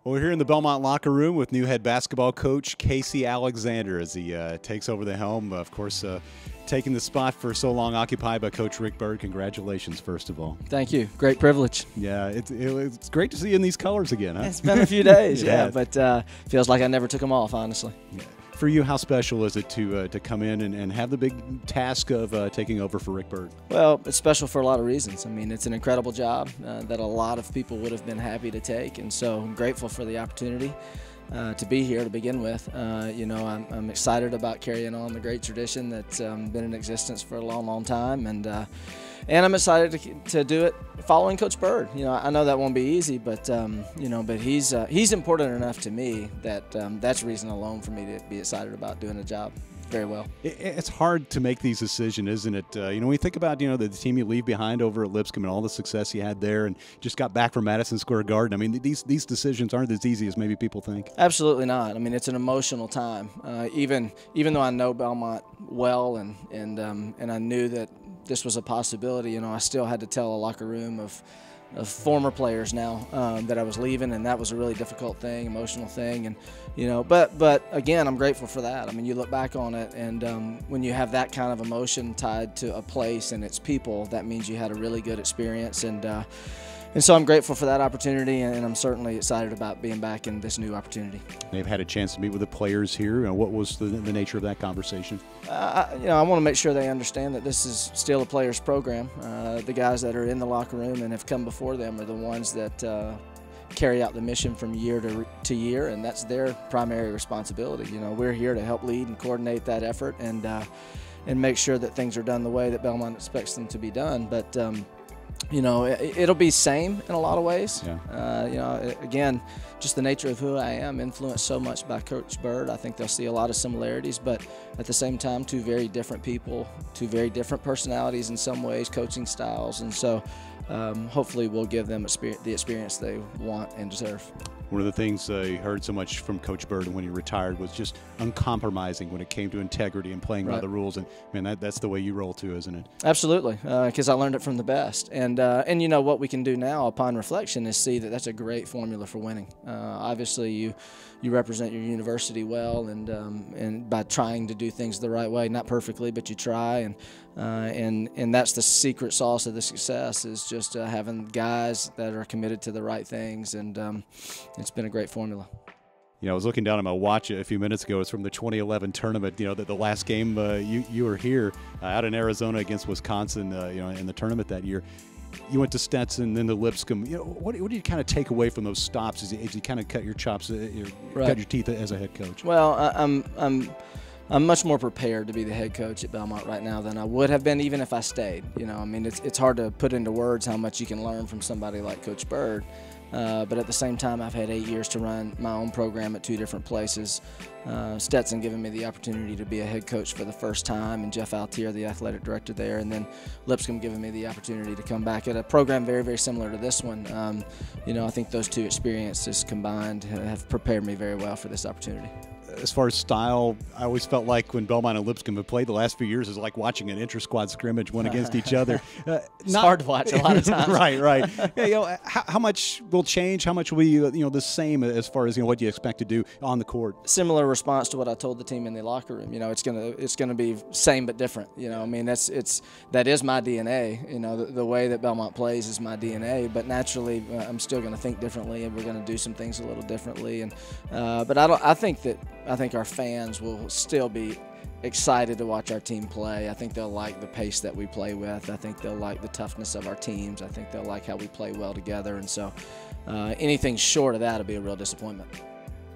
Well, we're here in the Belmont locker room with new head basketball coach Casey Alexander as he takes over the helm. Of course, taking the spot for so long occupied by Coach Rick Byrd. Congratulations, first of all. Thank you. Great privilege. Yeah, it's great to see you in these colors again. Huh? It's been a few days, Yeah. but feels like I never took them off, honestly. Yeah. For you, how special is it to come in and have the big task of taking over for Rick Byrd? Well, it's special for a lot of reasons. I mean, it's an incredible job that a lot of people would have been happy to take, and so I'm grateful for the opportunity to be here to begin with. I'm excited about carrying on the great tradition that's been in existence for a long, long time, and I'm excited to do it following Coach Byrd. I know that won't be easy, but but he's important enough to me that that's reason alone for me to be excited about doing the job very well. It's hard to make these decisions, isn't it? When you think about the team you leave behind over at Lipscomb and all the success you had there, and just got back from Madison Square Garden. I mean, these decisions aren't as easy as maybe people think. Absolutely not. I mean, it's an emotional time. Even though I know Belmont well, and I knew that this was a possibility, I still had to tell a locker room of former players now that I was leaving, and that was a really difficult thing, emotional thing, and but again, I'm grateful for that. I mean, you look back on it, and when you have that kind of emotion tied to a place and its people, that means you had a really good experience, and so I'm grateful for that opportunity, and I'm certainly excited about being back in this new opportunity. They've had a chance to meet with the players here. What was the nature of that conversation? I want to make sure they understand that this is still a players' program. The guys that are in the locker room and have come before them are the ones that carry out the mission from year to year, and that's their primary responsibility. We're here to help lead and coordinate that effort and make sure that things are done the way that Belmont expects them to be done. But it'll be same in a lot of ways. Yeah. Again, just the nature of who I am, influenced so much by Coach Byrd. I think they'll see a lot of similarities, but at the same time, two very different people, two very different personalities in some ways, coaching styles, and so hopefully we'll give them the experience they want and deserve. One of the things I heard so much from Coach Byrd when he retired was just uncompromising when it came to integrity and playing by the rules. And man, that's the way you roll too, isn't it? Absolutely, because I learned it from the best. And what we can do now upon reflection is see that that's a great formula for winning. Obviously, you represent your university well, and by trying to do things the right way, not perfectly, but you try, and that's the secret sauce of the success, is just having guys that are committed to the right things, and it's been a great formula. I was looking down at my watch a few minutes ago. It's from the 2011 tournament. The last game you were here out in Arizona against Wisconsin. In the tournament that year, you went to Stetson, then to Lipscomb. What do you kind of take away from those stops as you kind of cut your chops, cut your teeth as a head coach? Well, I'm much more prepared to be the head coach at Belmont right now than I would have been even if I stayed. I mean, it's hard to put into words how much you can learn from somebody like Coach Byrd. But at the same time, I've had 8 years to run my own program at two different places. Stetson giving me the opportunity to be a head coach for the first time, and Jeff Altier, the athletic director there, and then Lipscomb giving me the opportunity to come back at a program very, very similar to this one. I think those two experiences combined have prepared me very well for this opportunity. As far as style, I always felt like when Belmont and Lipscomb have played the last few years, is like watching an inter-squad scrimmage, one against each other. It's hard to watch a lot of times. Right. Yeah, how much will change? How much will you, the same as far as what you expect to do on the court? Similar response to what I told the team in the locker room. It's gonna be same but different. I mean, that is my DNA. The way that Belmont plays is my DNA. But naturally, I'm still gonna think differently, and we're gonna do some things a little differently. And but I think our fans will still be excited to watch our team play. I think they'll like the pace that we play with. I think they'll like the toughness of our teams. I think they'll like how we play well together. And so anything short of that will be a real disappointment.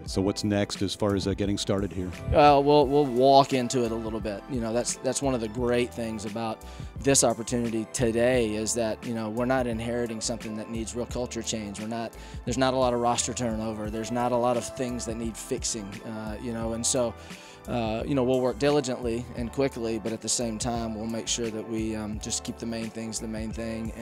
So what's next as far as getting started here? We'll walk into it a little bit. That's one of the great things about this opportunity today, is that we're not inheriting something that needs real culture change. There's not a lot of roster turnover. There's not a lot of things that need fixing. And so we'll work diligently and quickly, but at the same time, we'll make sure that we just keep the main things the main thing,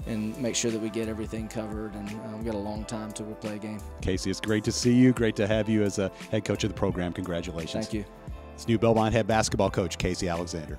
and make sure that we get everything covered, and we've got a long time till we play a game. Casey, it's great to see you. Great to have you as a head coach of the program. Congratulations. Thank you. It's new Belmont head basketball coach, Casey Alexander.